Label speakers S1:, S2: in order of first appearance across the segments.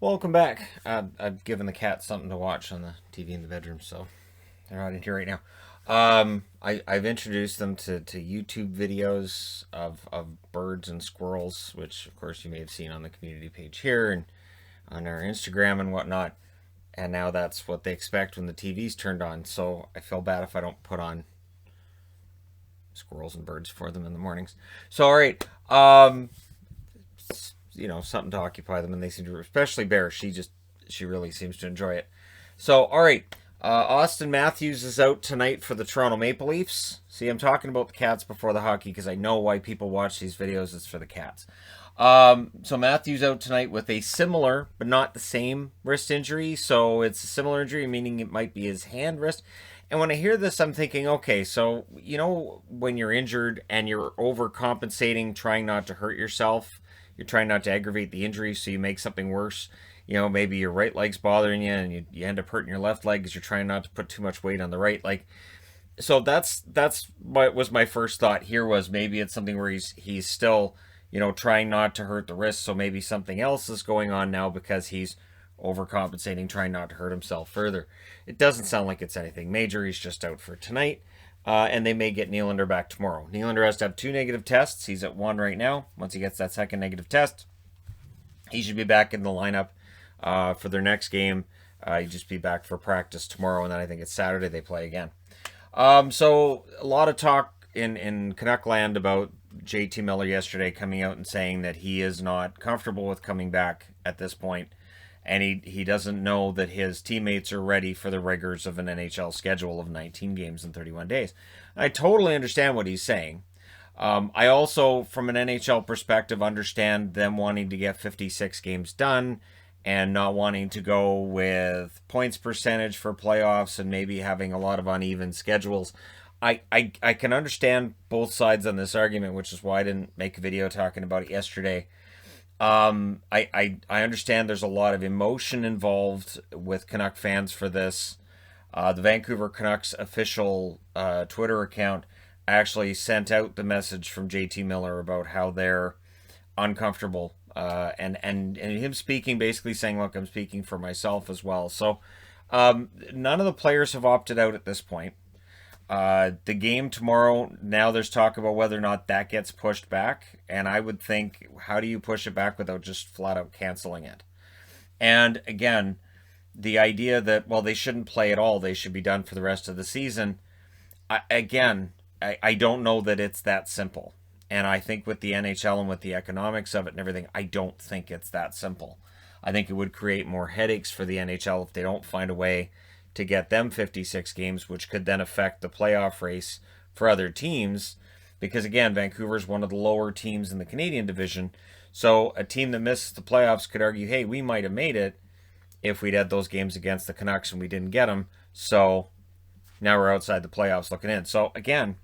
S1: Welcome back. I've given the cats something to watch on the TV in the bedroom, so they're not in here right now. I've introduced them to YouTube videos of birds and squirrels, which of course you may have seen on the community page here and on our Instagram and whatnot. And now that's what they expect when the TV's turned on. So I feel bad if I don't put on squirrels and birds for them in the mornings. So all right, something to occupy them, and they seem to, especially Bear. She really seems to enjoy it. So, all right, Austin Matthews is out tonight for the Toronto Maple Leafs. See, I'm talking about the Cats before the hockey because I know why people watch these videos. It's for the Cats. So Matthews out tonight with a similar, but not the same wrist injury. So it's a similar injury, meaning it might be his hand wrist. And when I hear this, I'm thinking, okay, so when you're injured and you're overcompensating, trying not to hurt yourself, you're trying not to aggravate the injury, so you make something worse. Maybe your right leg's bothering you, and you end up hurting your left leg because you're trying not to put too much weight on the right. So that's what was my first thought here, was maybe it's something where he's still trying not to hurt the wrist, so maybe something else is going on now because he's overcompensating, trying not to hurt himself further. It doesn't sound like it's anything major. He's just out for tonight. And they may get Nylander back tomorrow. Nylander has to have 2 negative tests. He's at 1 right now. Once he gets that second negative test, he should be back in the lineup for their next game. He'll just be back for practice tomorrow, and then I think it's Saturday they play again. So a lot of talk in Canuck land about JT Miller yesterday coming out and saying that he is not comfortable with coming back at this point, and he doesn't know that his teammates are ready for the rigors of an NHL schedule of 19 games in 31 days. I totally understand what he's saying. I also, from an NHL perspective, understand them wanting to get 56 games done and not wanting to go with points percentage for playoffs and maybe having a lot of uneven schedules. I can understand both sides on this argument, which is why I didn't make a video talking about it yesterday. I understand there's a lot of emotion involved with Canuck fans for this. The Vancouver Canucks official Twitter account actually sent out the message from JT Miller about how they're uncomfortable, and him speaking, basically saying, "Look, I'm speaking for myself as well." So none of the players have opted out at this point. The game tomorrow, now there's talk about whether or not that gets pushed back. And I would think, how do you push it back without just flat out canceling it? And again, the idea that, well, they shouldn't play at all, they should be done for the rest of the season. I don't know that it's that simple. And I think with the NHL and with the economics of it and everything, I don't think it's that simple. I think it would create more headaches for the NHL if they don't find a way to get them 56 games, which could then affect the playoff race for other teams. Because again, Vancouver's one of the lower teams in the Canadian division. So a team that misses the playoffs could argue, hey, we might have made it if we'd had those games against the Canucks and we didn't get them. So now we're outside the playoffs looking in. So again,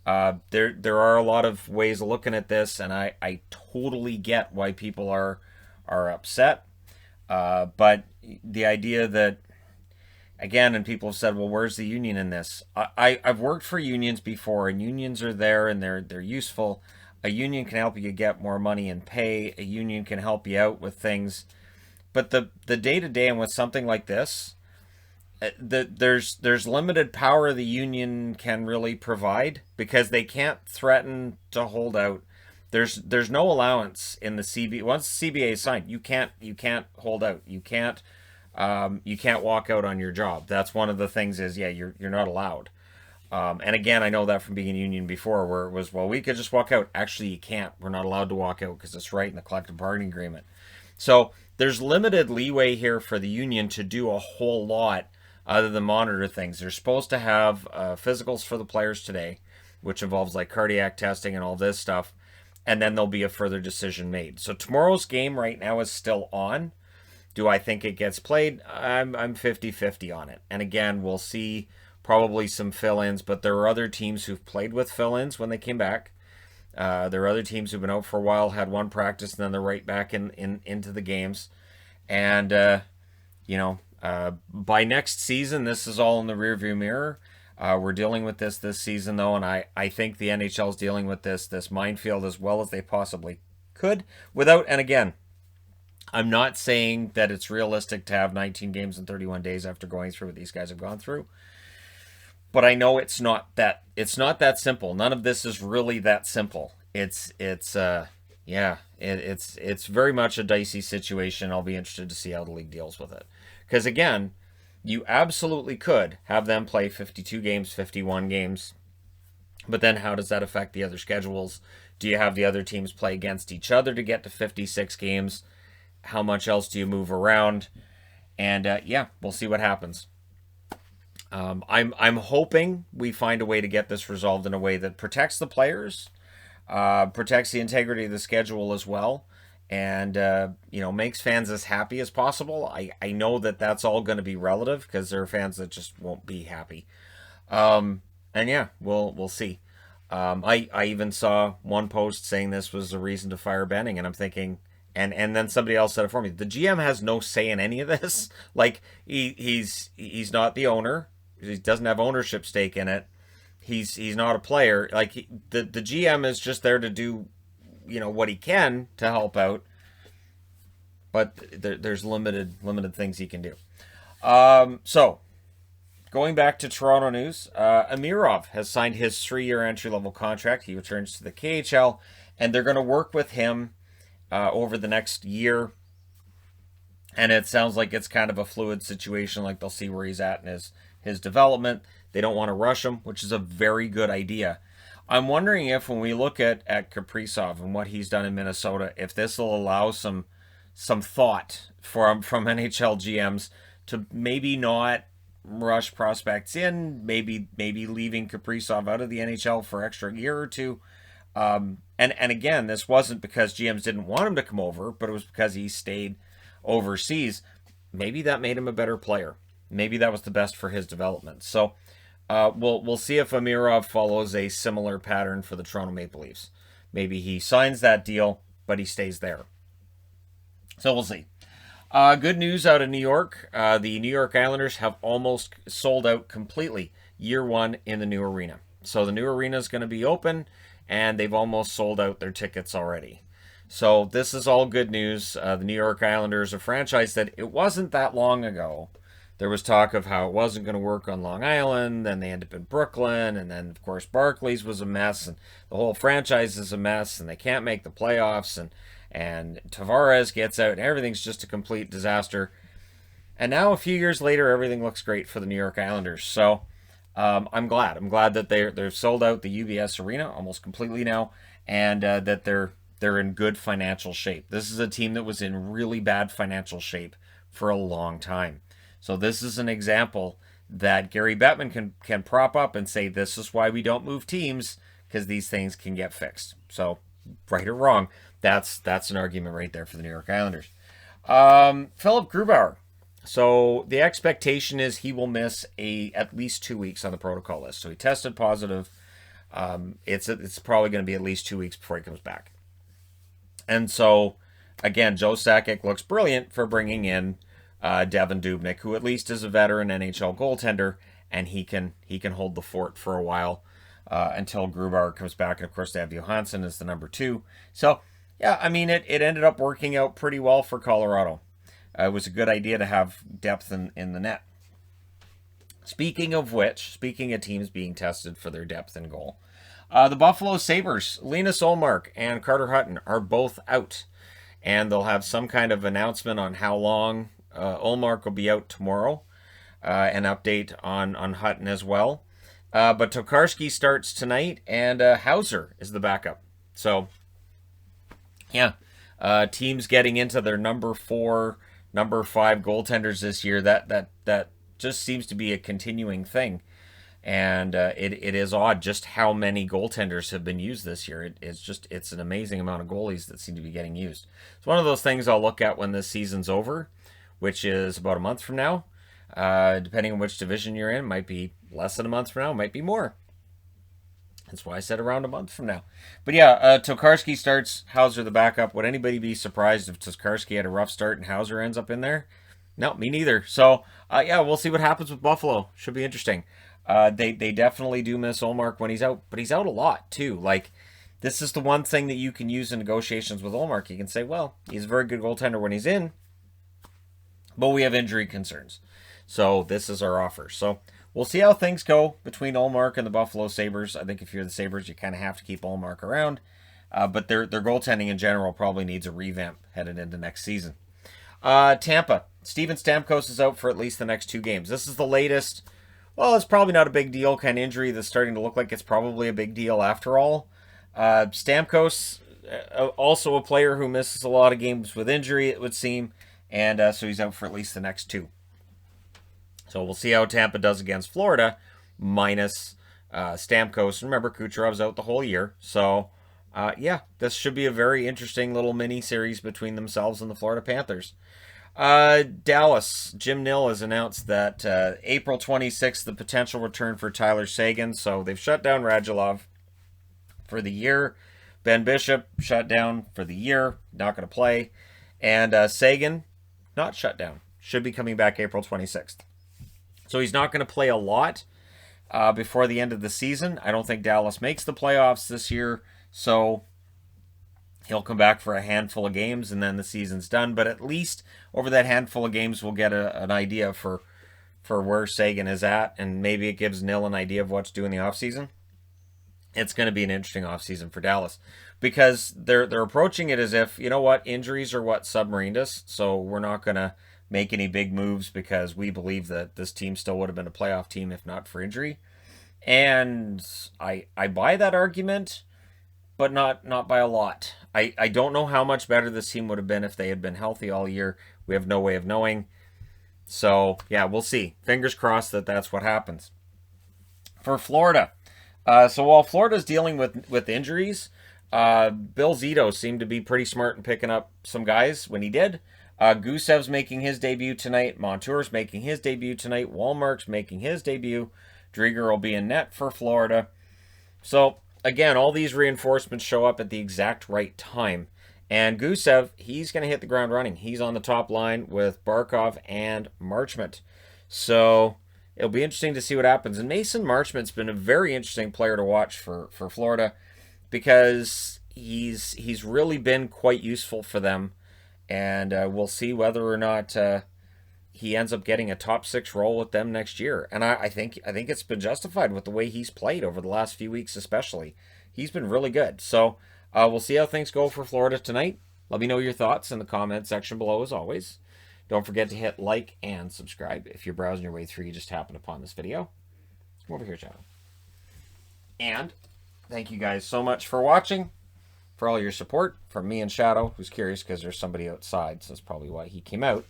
S1: there are a lot of ways of looking at this, and I totally get why people are upset. But the idea that, again, and people have said, well, where's the union in this? I've worked for unions before, and unions are there and they're useful. A union can help you get more money and pay. A union can help you out with things. But the day to day and with something like this, there's limited power the union can really provide because they can't threaten to hold out. There's no allowance in the CBA. Once the CBA is signed, you can't hold out. You can't walk out on your job. That's one of the things is, yeah, you're not allowed. And again, I know that from being in union before, where it was, well, we could just walk out. Actually, you can't. We're not allowed to walk out because it's right in the collective bargaining agreement. So there's limited leeway here for the union to do a whole lot other than monitor things. They're supposed to have physicals for the players today, which involves like cardiac testing and all this stuff. And then there'll be a further decision made. So tomorrow's game right now is still on. Do I think it gets played? I'm 50-50 on it. And again, we'll see probably some fill-ins, but there are other teams who've played with fill-ins when they came back. There are other teams who've been out for a while, had one practice, and then they're right back into the games. And, by next season, this is all in the rearview mirror. We're dealing with this season, though, and I think the NHL is dealing with this minefield as well as they possibly could without, and again, I'm not saying that it's realistic to have 19 games in 31 days after going through what these guys have gone through. But I know it's not that simple. None of this is really that simple. It's very much a dicey situation. I'll be interested to see how the league deals with it. Because again, you absolutely could have them play 52 games, 51 games. But then how does that affect the other schedules? Do you have the other teams play against each other to get to 56 games? How much else do you move around? And we'll see what happens. I'm hoping we find a way to get this resolved in a way that protects the players, protects the integrity of the schedule as well, and makes fans as happy as possible. I know that that's all going to be relative because there are fans that just won't be happy. We'll see. I even saw one post saying this was a reason to fire Benning, and I'm thinking, and then somebody else said it for me. The GM has no say in any of this. Like he's not the owner. He doesn't have ownership stake in it. He's not a player. Like the GM is just there to do, what he can to help out. But there's limited things he can do. So going back to Toronto news, Amirov has signed his 3-year entry-level contract. He returns to the KHL, and they're going to work with him over the next year. And it sounds like it's kind of a fluid situation. Like they'll see where he's at in his development. They don't want to rush him, which is a very good idea. I'm wondering if when we look at Kaprizov and what he's done in Minnesota, if this will allow some thought from NHL GMs to maybe not rush prospects in, maybe leaving Kaprizov out of the NHL for extra year or two. And again, this wasn't because GMs didn't want him to come over, but it was because he stayed overseas. Maybe that made him a better player. Maybe that was the best for his development. So we'll see if Amirov follows a similar pattern for the Toronto Maple Leafs. Maybe he signs that deal, but he stays there. So we'll see. Good news out of New York. The New York Islanders have almost sold out completely year one in the new arena. So the new arena is going to be open, and they've almost sold out their tickets already. So this is all good news. The New York Islanders, a franchise that it wasn't that long ago. There was talk of how it wasn't going to work on Long Island, then they ended up in Brooklyn, and then, of course, Barclays was a mess, and the whole franchise is a mess, and they can't make the playoffs, and Tavares gets out, and everything's just a complete disaster. And now, a few years later, everything looks great for the New York Islanders. So I'm glad. I'm glad that they're sold out the UBS Arena almost completely now, and that they're in good financial shape. This is a team that was in really bad financial shape for a long time. So this is an example that Gary Bettman can prop up and say, this is why we don't move teams, because these things can get fixed. So, right or wrong, that's an argument right there for the New York Islanders. Philip Grubauer. So the expectation is he will miss at least 2 weeks on the protocol list. So he tested positive. It's probably going to be at least 2 weeks before he comes back. And so, again, Joe Sakic looks brilliant for bringing in Devin Dubnyk, who at least is a veteran NHL goaltender, and he can hold the fort for a while until Grubauer comes back. And of course, they have Johansson as the number 2. So yeah, I mean, it ended up working out pretty well for Colorado. It was a good idea to have depth in the net. Speaking of teams being tested for their depth in goal, the Buffalo Sabres, Linus Ullmark and Carter Hutton are both out, and they'll have some kind of announcement on how long. Ullmark will be out tomorrow. An update on Hutton as well. But Tokarski starts tonight, and Hauser is the backup. So, yeah, teams getting into their number 4, number 5 goaltenders this year. That just seems to be a continuing thing. And it is odd just how many goaltenders have been used this year. It's an amazing amount of goalies that seem to be getting used. It's one of those things I'll look at when this season's over, which is about a month from now. Depending on which division you're in, might be less than a month from now, might be more. That's why I said around a month from now. But yeah, Tokarski starts, Hauser the backup. Would anybody be surprised if Tokarski had a rough start and Hauser ends up in there? No, me neither. So, yeah, we'll see what happens with Buffalo. Should be interesting. They definitely do miss Ullmark when he's out, but he's out a lot, too. Like, this is the one thing that you can use in negotiations with Ullmark. You can say, well, he's a very good goaltender when he's in, but we have injury concerns. So this is our offer. So we'll see how things go between Ullmark and the Buffalo Sabres. I think if you're the Sabres, you kind of have to keep Ullmark around. But their goaltending in general probably needs a revamp headed into next season. Tampa. Steven Stamkos is out for at least the next 2 games. This is the latest. Well, it's probably not a big deal kind of injury that's starting to look like it's probably a big deal after all. Stamkos, also a player who misses a lot of games with injury, it would seem. And so he's out for at least the next 2. So we'll see how Tampa does against Florida, minus Stamkos. Remember, Kucherov's out the whole year. So, yeah, this should be a very interesting little mini-series between themselves and the Florida Panthers. Dallas, Jim Nill has announced that April 26th, the potential return for Tyler Seguin. So they've shut down Radulov for the year. Ben Bishop shut down for the year, not going to play. And Seguin, not shut down, should be coming back April 26th. So he's not going to play a lot before the end of the season. I don't think Dallas makes the playoffs this year, so he'll come back for a handful of games and then the season's done. But at least over that handful of games, we'll get an idea for where Seguin is at, and maybe it gives Nill an idea of what to do in the offseason. It's going to be an interesting offseason for Dallas because they're approaching it as if, you know what, injuries are what submarined us, so we're not going to make any big moves because we believe that this team still would have been a playoff team if not for injury. And I buy that argument, but not by a lot. I don't know how much better this team would have been if they had been healthy all year. We have no way of knowing. So, yeah, we'll see. Fingers crossed that that's what happens. For Florida, so while Florida's dealing with injuries, Bill Zito seemed to be pretty smart in picking up some guys when he did. Gusev's making his debut tonight. Montour's making his debut tonight. Wallmark's making his debut. Drieger will be in net for Florida. So, again, all these reinforcements show up at the exact right time. And Gusev, he's going to hit the ground running. He's on the top line with Barkov and Marchment. So, it'll be interesting to see what happens. And Mason Marchment's been a very interesting player to watch for Florida because he's really been quite useful for them. And we'll see whether or not he ends up getting a top 6 role with them next year. And I think it's been justified with the way he's played over the last few weeks especially. He's been really good. So we'll see how things go for Florida tonight. Let me know your thoughts in the comment section below as always. Don't forget to hit like and subscribe if you're browsing your way through. You just happened upon this video. Come over here, channel. And thank you guys so much for watching. For all your support from me and Shadow, who's curious because there's somebody outside, so that's probably why he came out.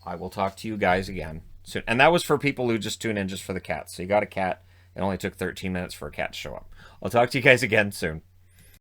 S1: I will talk to you guys again soon. And that was for people who just tune in just for the cat. So you got a cat. It only took 13 minutes for a cat to show up. I'll talk to you guys again soon.